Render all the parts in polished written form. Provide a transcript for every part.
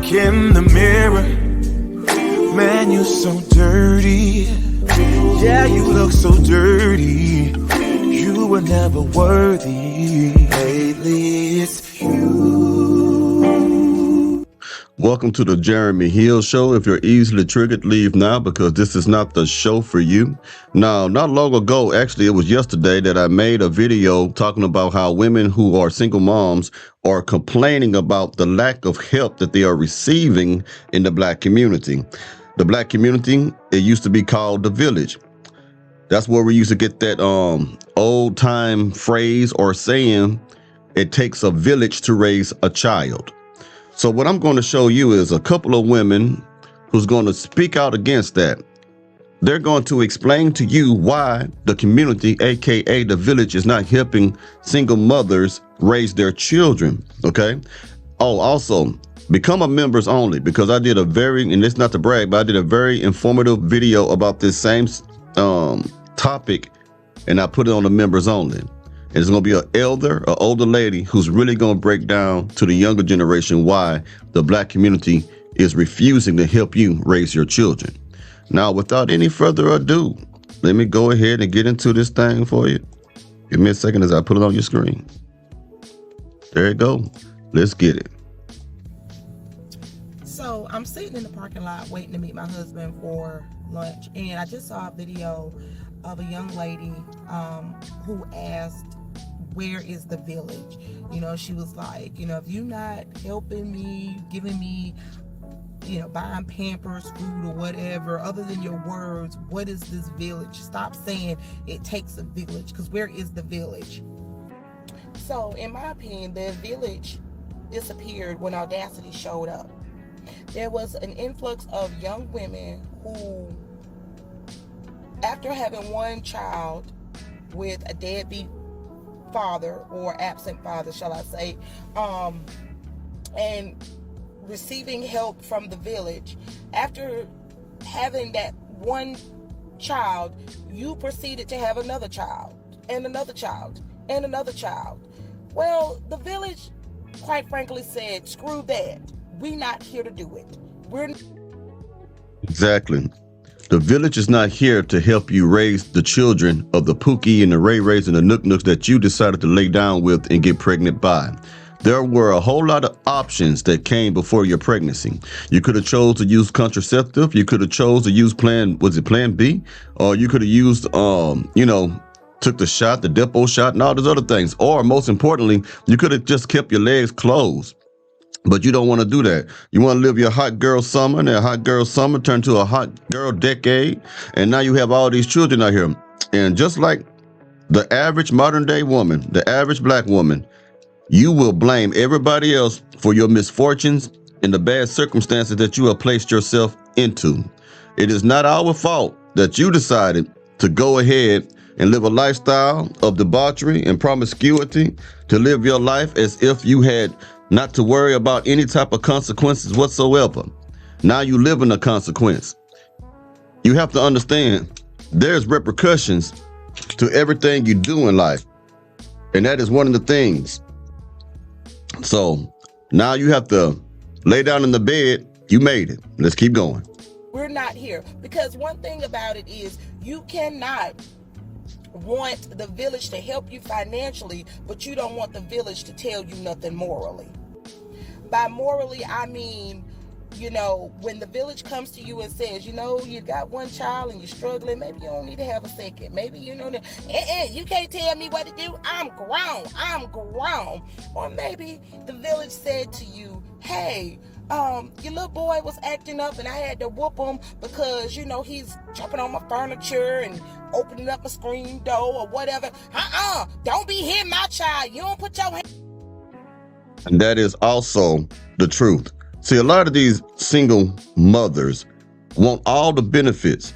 look in the mirror, man, you so dirty. Yeah, you look so dirty. You were never worthy. Lately it's you. Welcome to the Jeremy Hill Show. If you're easily triggered, leave now, because this is not the show for you. Now, not long ago, actually it was yesterday, that I made a video talking about how women who are single moms are complaining about the lack of help that they are receiving in the Black community. The Black community, it used to be called the village. That's where we used to get that old time phrase or saying, it takes a village to raise a child. So what I'm going to show you is a couple of women who's going to speak out against that. They're going to explain to you why the community, aka the village, is not helping single mothers raise their children. Okay. Oh, also become a members only, because I did a very, and it's not to brag, but I did a very informative video about this same topic, and I put it on the members only. And it's going to be an older lady who's really going to break down to the younger generation why the Black community is refusing to help you raise your children. Now, without any further ado, let me go ahead and get into this thing for you. Give me a second as I put it on your screen. There you go. Let's get it. So I'm sitting in the parking lot waiting to meet my husband for lunch, and I just saw a video of a young lady who asked, where is the village? You know, she was like, you know, if you're not helping me, giving me, you know, buying Pampers, food, or whatever, other than your words, what is this village? Stop saying it takes a village, because where is the village? So in my opinion, the village disappeared when Audacity showed up. There was an influx of young women who, after having one child with a deadbeat father, or absent father, shall I say, and receiving help from the village, after having that one child, you proceeded to have another child, and another child, and another child. Well, the village, quite frankly, said, screw that. We're not here to do it. Exactly. The village is not here to help you raise the children of the Pookie and the Ray Rays and the Nook Nooks that you decided to lay down with and get pregnant by. There were a whole lot of options that came before your pregnancy. You could have chose to use contraceptive. You could have chose to use plan B? Or you could have used, took the shot, the depot shot, and all those other things. Or most importantly, you could have just kept your legs closed. But you don't want to do that. You want to live your hot girl summer, and that hot girl summer turned to a hot girl decade. And now you have all these children out here. And just like the average modern day woman, the average Black woman, you will blame everybody else for your misfortunes and the bad circumstances that you have placed yourself into. It is not our fault that you decided to go ahead and live a lifestyle of debauchery and promiscuity, to live your life as if you had not to worry about any type of consequences whatsoever. Now you live in a consequence. You have to understand there's repercussions to everything you do in life. And that is one of the things. So now you have to lay down in the bed. You made it. Let's keep going. We're not here, because one thing about it is you cannot want the village to help you financially, but you don't want the village to tell you nothing morally. By morally, I mean, you know, when the village comes to you and says, you know, you got one child and you're struggling, maybe you don't need to have a second. Maybe, you know, you can't tell me what to do. I'm grown. Or maybe the village said to you, hey, your little boy was acting up and I had to whoop him because, you know, he's jumping on my furniture and opening up my screen door or whatever. Don't be hitting my child. You don't put your hand. And that is also the truth. See, a lot of these single mothers want all the benefits.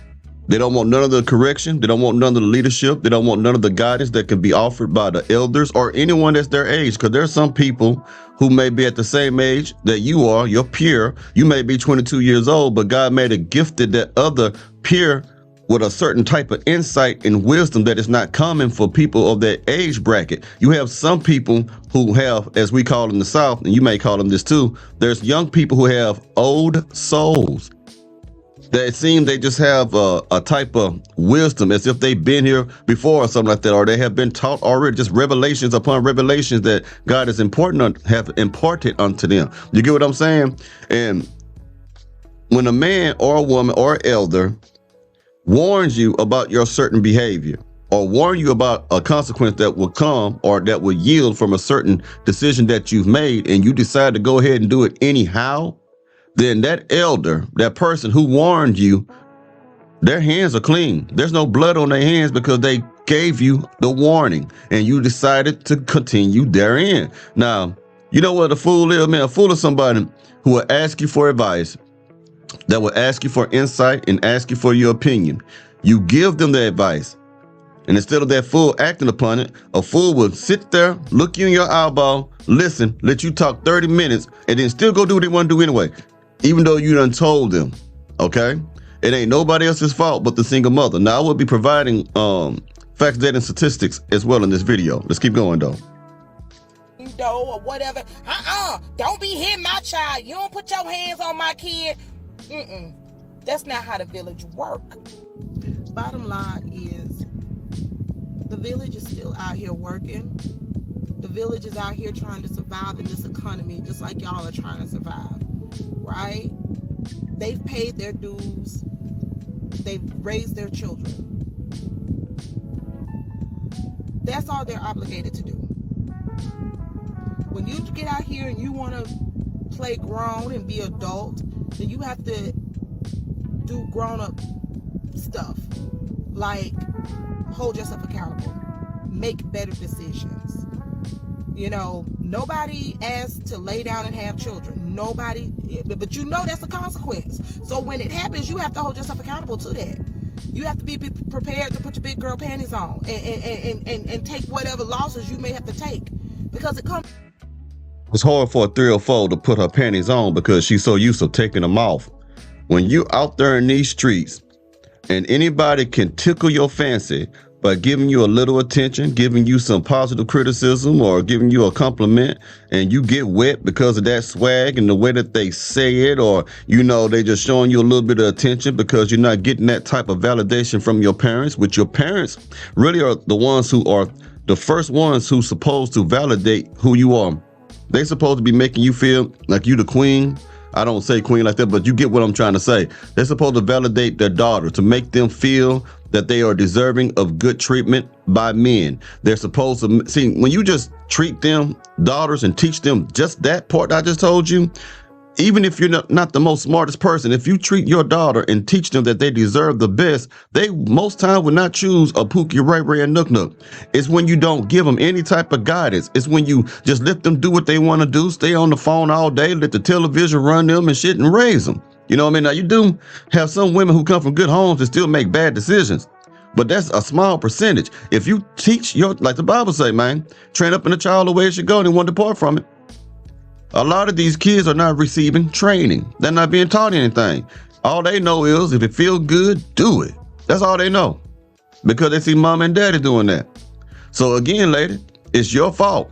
They don't want none of the correction. They don't want none of the leadership. They don't want none of the guidance that can be offered by the elders or anyone that's their age. Because there's some people who may be at the same age that you are, your peer. You may be 22 years old, but God made it gifted that other peer with a certain type of insight and wisdom that is not common for people of that age bracket. You have some people who have, as we call in the South, and you may call them this too, there's young people who have old souls. That it seems they just have a type of wisdom as if they've been here before or something like that, or they have been taught already, just revelations upon revelations that God has have imparted unto them. You get what I'm saying? And when a man or a woman or elder warns you about your certain behavior, or warn you about a consequence that will come or that will yield from a certain decision that you've made, and you decide to go ahead and do it anyhow, then that elder, that person who warned you, their hands are clean. There's no blood on their hands because they gave you the warning and you decided to continue therein. Now, you know what a fool is, man? A fool is somebody who will ask you for advice, that will ask you for insight and ask you for your opinion. You give them the advice, and instead of that fool acting upon it, a fool will sit there, look you in your eyeball, listen, let you talk 30 minutes, and then still go do what they want to do anyway, even though you done told them, okay? It ain't nobody else's fault but the single mother. Now, I will be providing facts, data, and statistics as well in this video. Let's keep going, though. Or whatever. Don't be hitting my child. You don't put your hands on my kid. That's not how the village work. Bottom line is, the village is still out here working. The village is out here trying to survive in this economy, just like y'all are trying to survive, right? They've paid their dues. They've raised their children. That's all they're obligated to do. When you get out here and you want to play grown and be adult, then you have to do grown-up stuff, like hold yourself accountable, make better decisions. You know, nobody asked to lay down and have children. Nobody, but you know that's a consequence. So when it happens, you have to hold yourself accountable to that. You have to be prepared to put your big girl panties on and take whatever losses you may have to take, because it comes. It's hard for a 304 to put her panties on because she's so used to taking them off. When you out there in these streets and anybody can tickle your fancy by giving you a little attention, giving you some positive criticism or giving you a compliment, and you get wet because of that swag and the way that they say it, or, you know, they just showing you a little bit of attention because you're not getting that type of validation from your parents, which your parents really are the ones who are the first ones who's supposed to validate who you are. They supposed to be making you feel like you the queen. I don't say queen like that, but you get what I'm trying to say. They're supposed to validate their daughter, to make them feel that they are deserving of good treatment by men. They're supposed to see, when you just treat them daughters and teach them just that part I just told you, even if you're not the most smartest person, if you treat your daughter and teach them that they deserve the best, they most times would not choose a Pookie, Ray Ray, and Nook Nook. It's when you don't give them any type of guidance. It's when you just let them do what they want to do, stay on the phone all day, let the television run them and shit, and raise them. You know what I mean? Now, you do have some women who come from good homes and still make bad decisions, but that's a small percentage. If you teach like the Bible say, man, train up in a child the way it should go and it won't depart from it. A lot of these kids are not receiving training. They're not being taught anything. All they know is if it feels good, do it. That's all they know, because they see mom and daddy doing that. So again, lady, it's your fault.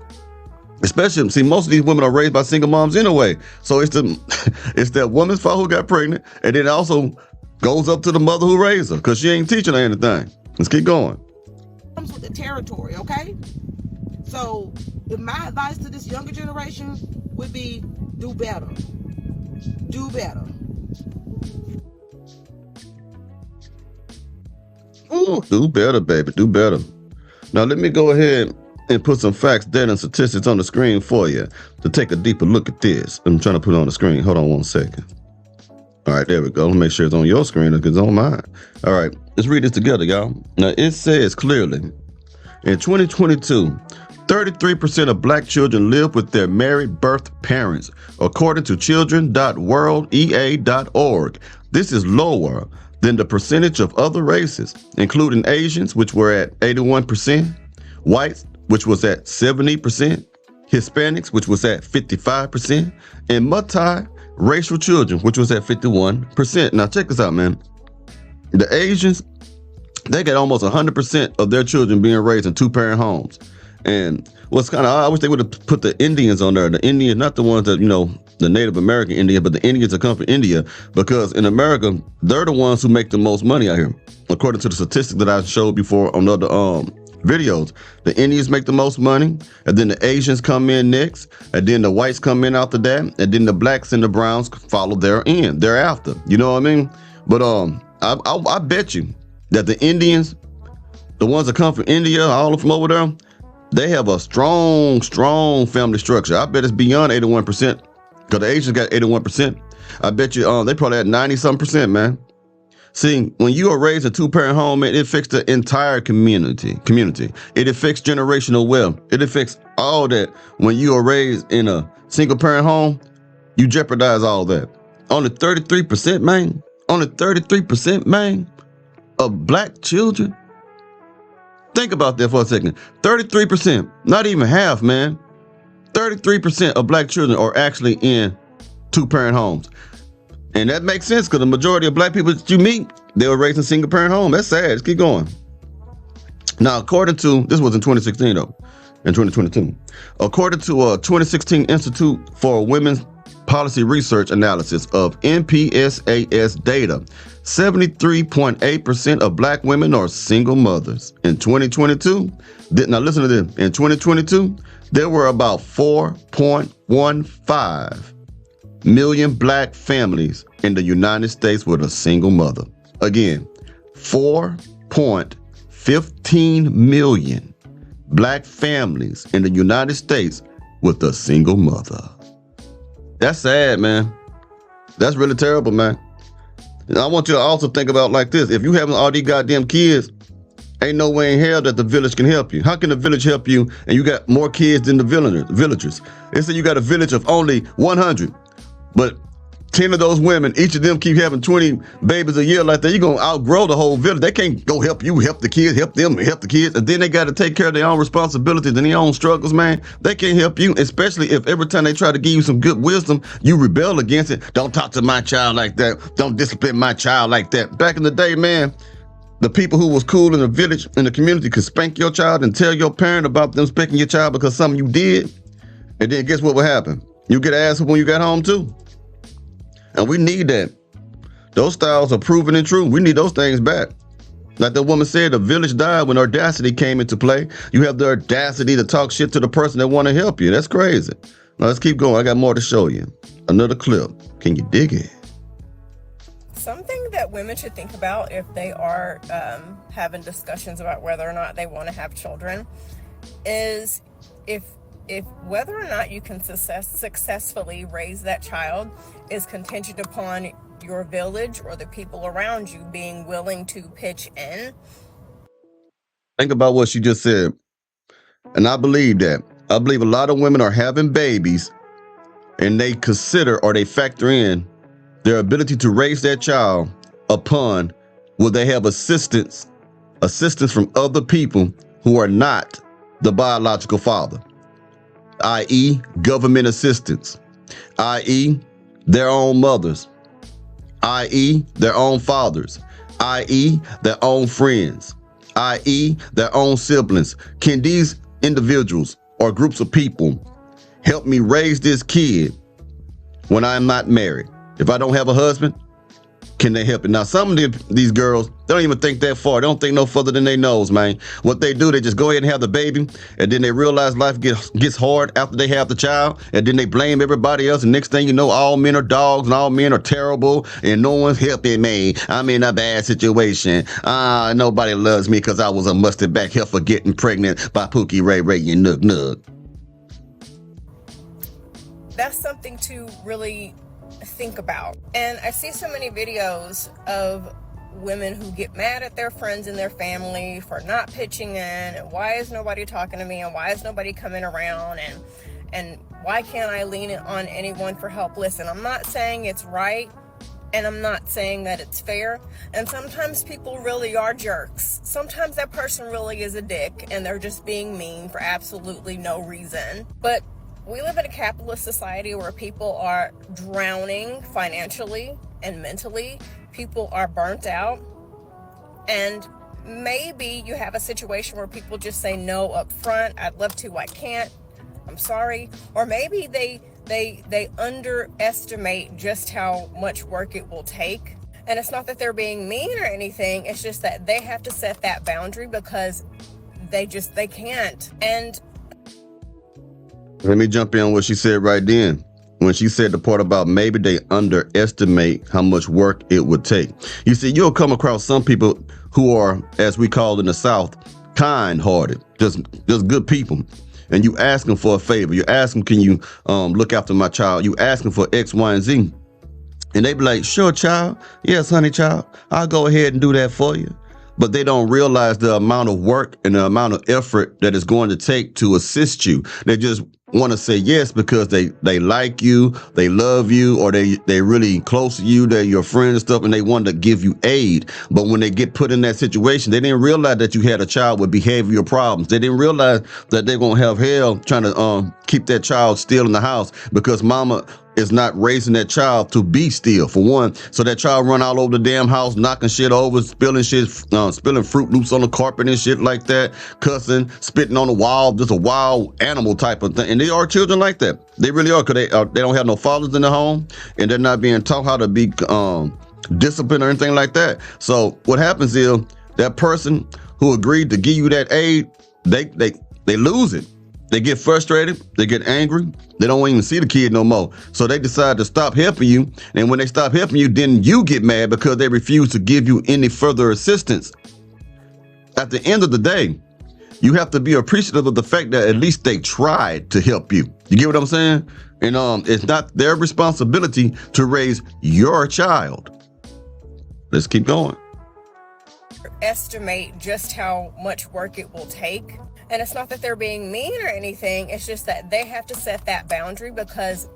Especially, see, most of these women are raised by single moms anyway. So it's that woman's fault who got pregnant, and then it also goes up to the mother who raised her because she ain't teaching her anything. Let's keep going. Comes with the territory, okay? So my advice to this younger generation would be do better. Do better. Ooh, do better, baby. Do better. Now let me go ahead and put some facts, data, and statistics on the screen for you to take a deeper look at this. I'm trying to put it on the screen. Hold on one second. All right, there we go. Let me make sure it's on your screen because it's on mine. All right, let's read this together, y'all. Now, it says clearly, in 2022, 33% of black children live with their married birth parents, according to children.worldea.org. This is lower than the percentage of other races, including Asians, which were at 81%, whites, which was at 70%, Hispanics, which was at 55%, and multi-racial children, which was at 51%. Now check this out, man. The Asians They get almost 100% of their children being raised in two-parent homes. And what's kind of, I wish they would have put the Indians on there. The Indians, not the ones that, the Native American Indian, but the Indians that come from India, because in America, they're the ones who make the most money out here. According to the statistics that I showed before on other videos, the Indians make the most money, and then the Asians come in next, and then the whites come in after that, and then the blacks and the browns follow thereafter. You know what I mean? But I bet you that the Indians, the ones that come from India, all from over there, they have a strong family structure. I bet it's beyond 81%, because the Asians got 81%. I bet you they probably had 90-something%, man. See, when you are raised in a two-parent home, man, it affects the entire community. It affects generational wealth. It affects all that. When you are raised in a single-parent home, you jeopardize all that. Only 33%, man. Only 33%, man, of black children. Think about that for a second. 33%, not even half, man. 33% of black children are actually in two-parent homes. And that makes sense, because the majority of black people that you meet, they were raised in single-parent home. That's sad. Let's keep going. Now, according to, this was in 2016, though, in 2022. According to a 2016 Institute for Women's Policy Research Analysis of NPSAS data, 73.8% of black women are single mothers. In 2022, now listen to this, in 2022, there were about 4.15 million black families in the United States with a single mother. Again, 4.15 million black families in the United States with a single mother. That's sad, man. That's really terrible, man. And I want you to also think about like this. If you having all these goddamn kids, ain't no way in hell that the village can help you. How can the village help you and you got more kids than the villagers? They say you got a village of only 100, but 10 of those women, each of them keep having 20 babies a year like that. You're going to outgrow the whole village. They can't go help you, help the kids, help them, help the kids. And then they got to take care of their own responsibilities and their own struggles, man. They can't help you, especially if every time they try to give you some good wisdom, you rebel against it. Don't talk to my child like that. Don't discipline my child like that. Back in the day, man, the people who was cool in the village, in the community, could spank your child and tell your parent about them spanking your child because something you did. And then guess what would happen? You get an ass when you got home too. And we need that. Those styles are proven and true. We need those things back. Like the woman said, the village died when audacity came into play. You have the audacity to talk shit to the person that want to help you. That's crazy. Now let's keep going. I got more to show you. Another clip. Can you dig it? Something that women should think about if they are having discussions about whether or not they want to have children is if whether or not you can successfully raise that child is contingent upon your village or the people around you being willing to pitch in. Think about what she just said. And I believe that. I believe a lot of women are having babies and they consider or they factor in their ability to raise that child upon will they have assistance from other people who are not the biological father, i.e. government assistance, i.e. their own mothers, i.e. their own fathers, i.e. their own friends, i.e. their own siblings. Can these individuals or groups of people help me raise this kid when I'm not married? If I don't have a husband, can they help it? Now, some of these girls, they don't even think that far. They don't think no further than they nose, man. What they do, they just go ahead and have the baby, and then they realize life gets hard after they have the child, and then they blame everybody else, and next thing you know, all men are dogs, and all men are terrible, and no one's helping me. I'm in a bad situation. Nobody loves me because I was a mustard back heifer getting pregnant by Pookie Ray Ray and Nook Nook. That's something to really think about. And I see so many videos of women who get mad at their friends and their family for not pitching in, and why is nobody talking to me, and why is nobody coming around, and why can't I lean on anyone for help? Listen, I'm not saying it's right, and I'm not saying that it's fair, and sometimes people really are jerks. Sometimes that person really is a dick and they're just being mean for absolutely no reason. But we live in a capitalist society where people are drowning financially and mentally. People are burnt out. And maybe you have a situation where people just say no up front. I'd love to, I can't, I'm sorry. Or maybe they underestimate just how much work it will take. And it's not that they're being mean or anything. It's just that they have to set that boundary because they can't. And let me jump in on what she said right then. When she said the part about maybe they underestimate how much work it would take. You see, you'll come across some people who are, as we call in the South, kind-hearted, just good people. And you ask them for a favor. You ask them, can you look after my child? You ask them for X, Y, and Z. And they be like, sure, child. Yes, honey, child. I'll go ahead and do that for you. But they don't realize the amount of work and the amount of effort that it's going to take to assist you. They just want to say yes because they like you, they love you, or they really close to you, they're your friend and stuff, and they want to give you aid. But when they get put in that situation, they didn't realize that you had a child with behavioral problems. They didn't realize that they're going to have hell trying to keep that child still in the house because mama is not raising that child to be still, for one. So that child run all over the damn house, knocking shit over, spilling Fruit Loops on the carpet and shit like that, cussing, spitting on the wall, just a wild animal type of thing. And they are children like that. They really are, because they don't have no fathers in the home, and they're not being taught how to be disciplined or anything like that. So what happens is that person who agreed to give you that aid, they lose it. They get frustrated, they get angry, they don't even see the kid no more. So they decide to stop helping you. And when they stop helping you, then you get mad because they refuse to give you any further assistance. At the end of the day, you have to be appreciative of the fact that at least they tried to help you. You get what I'm saying? And it's not their responsibility to raise your child. Let's keep going. Estimate just how much work it will take. And it's not that they're being mean or anything. It's just that they have to set that boundary because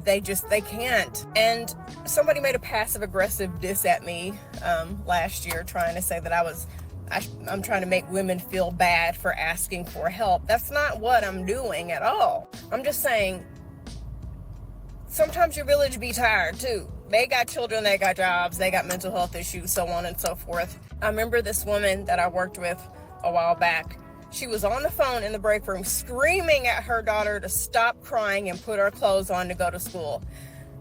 they can't. And somebody made a passive aggressive diss at me last year, trying to say that I'm trying to make women feel bad for asking for help. That's not what I'm doing at all. I'm just saying sometimes your village be tired too. They got children, they got jobs, they got mental health issues, so on and so forth. I remember this woman that I worked with a while back. She was on the phone in the break room screaming at her daughter to stop crying and put her clothes on to go to school,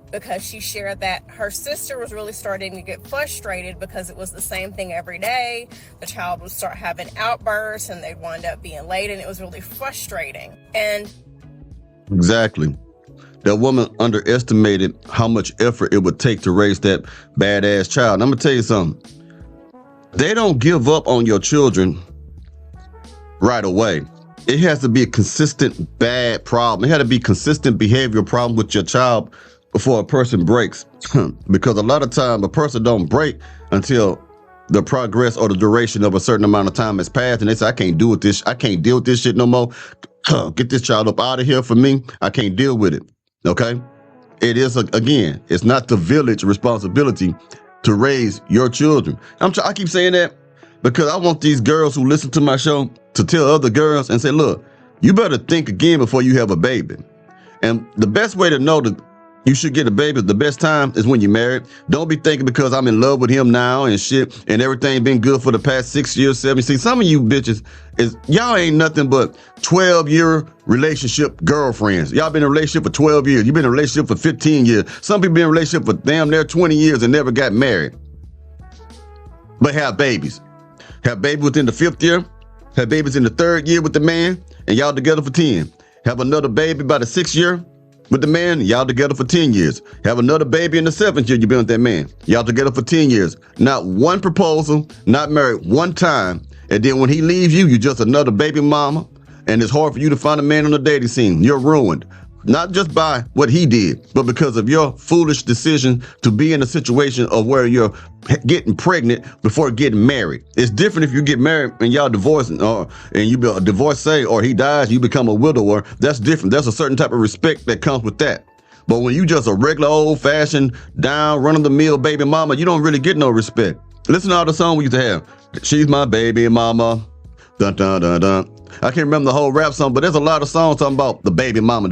because she shared that her sister was really starting to get frustrated because it was the same thing every day. The child would start having outbursts and they'd wind up being late, and it was really frustrating. And exactly. That woman underestimated how much effort it would take to raise that badass child. And I'm going to tell you something. They don't give up on your children right away. It has to be a consistent bad problem. It had to be consistent behavioral problem with your child before a person breaks. Because a lot of time a person don't break until the progress or the duration of a certain amount of time has passed, and they say, I can't deal with this shit no more. Get this child up out of here for me. I can't deal with it. Okay? It is, again, it's not the village responsibility to raise your children. I keep saying that because I want these girls who listen to my show to tell other girls and say, look, you better think again before you have a baby. And the best way to know that you should get a baby, the best time is when you're married. Don't be thinking because I'm in love with him now and shit and everything been good for the past 6 years, 7. See, some of you bitches y'all ain't nothing but 12-year relationship girlfriends. Y'all been in a relationship for 12 years. You've been in a relationship for 15 years. Some people been in a relationship for damn near 20 years and never got married, but have babies. Have babies within the 5th year. Have babies in the 3rd year with the man, and y'all together for 10. Have another baby by the 6th year with the man, y'all together for 10 years. Have another baby in the 7th year you've been with that man. Y'all together for 10 years. Not one proposal, not married one time. And then when he leaves you, you're just another baby mama, and it's hard for you to find a man on the dating scene. You're ruined. Not just by what he did, but because of your foolish decision to be in a situation of where you're getting pregnant before getting married. It's different if you get married and y'all divorcing, and you be a divorcee, or he dies, you become a widower. That's different. There's a certain type of respect that comes with that. But when you just a regular old-fashioned, down, run-of-the-mill baby mama, you don't really get no respect. Listen to all the songs we used to have. She's my baby mama. Dun, dun, dun, dun. I can't remember the whole rap song, but there's a lot of songs talking about the baby mama.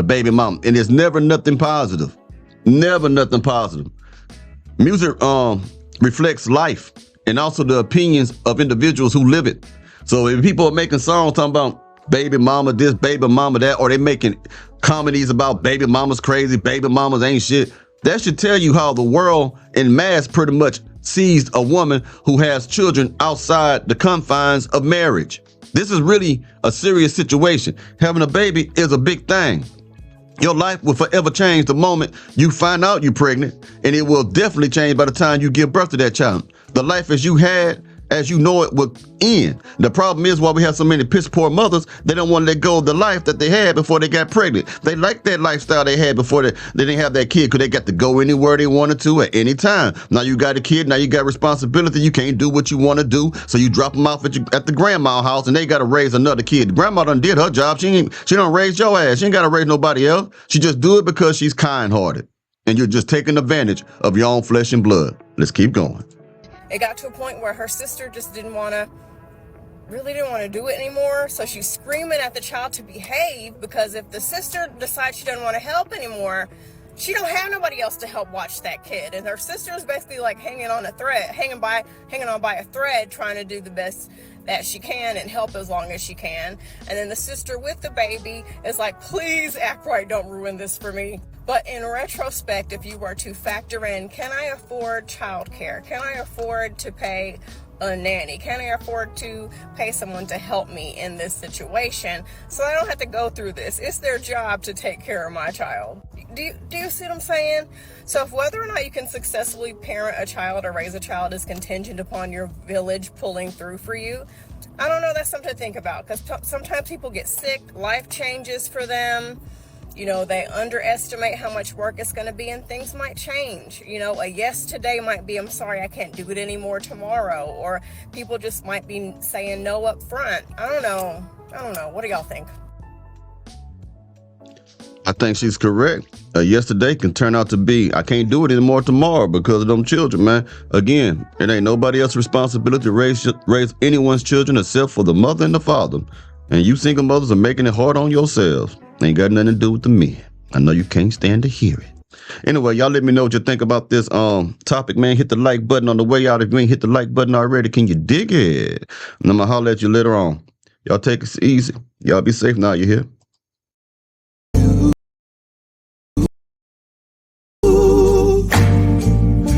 And it's never nothing positive. Never nothing positive. Music reflects life. and also the opinions of individuals who live it. So if people are making songs talking about baby mama this, baby mama that, or they making comedies about baby mamas crazy, baby mamas ain't shit, that should tell you how the world in mass pretty much sees a woman who has children outside the confines of marriage. This is really a serious situation. Having a baby is a big thing. Your life will forever change the moment you find out you're pregnant, and it will definitely change by the time you give birth to that child. The life as you had, as you know it, will end. The problem is why we have so many piss poor mothers, they don't want to let go of the life that they had before they got pregnant. They like that lifestyle they had before they didn't have that kid, because they got to go anywhere they wanted to at any time. Now you got a kid, now you got responsibility, you can't do what you want to do, so you drop them off at the grandma's house and they got to raise another kid. Grandma done did her job. She don't raise your ass. She ain't got to raise nobody else. She just do it because she's kind-hearted. And you're just taking advantage of your own flesh and blood. Let's keep going. It got to a point where her sister just didn't want to do it anymore. So she's screaming at the child to behave, because if the sister decides she doesn't want to help anymore, she don't have nobody else to help watch that kid. And her sister is basically like hanging on by a thread, trying to do the best that she can and help as long as she can. And then the sister with the baby is like, please act right, don't ruin this for me. But in retrospect, if you were to factor in, can I afford childcare? Can I afford to pay a nanny? Can I afford to pay someone to help me in this situation so I don't have to go through this? It's their job to take care of my child. Do you see what I'm saying? So if whether or not you can successfully parent a child or raise a child is contingent upon your village pulling through for you, I don't know, that's something to think about, because sometimes people get sick, life changes for them. You know, they underestimate how much work it's going to be, and things might change. You know, a yes today might be, I'm sorry, I can't do it anymore tomorrow. Or people just might be saying no up front. I don't know. What do y'all think? I think she's correct. Yesterday can turn out to be, I can't do it anymore tomorrow because of them children, man. Again, it ain't nobody else's responsibility to raise anyone's children except for the mother and the father. And you single mothers are making it hard on yourselves. Ain't got nothing to do with the men. I know you can't stand to hear it. Anyway, y'all let me know what you think about this topic, man. Hit the like button on the way out. If you ain't hit the like button already, can you dig it? And I'm going to holler at you later on. Y'all take it easy. Y'all be safe now, you hear?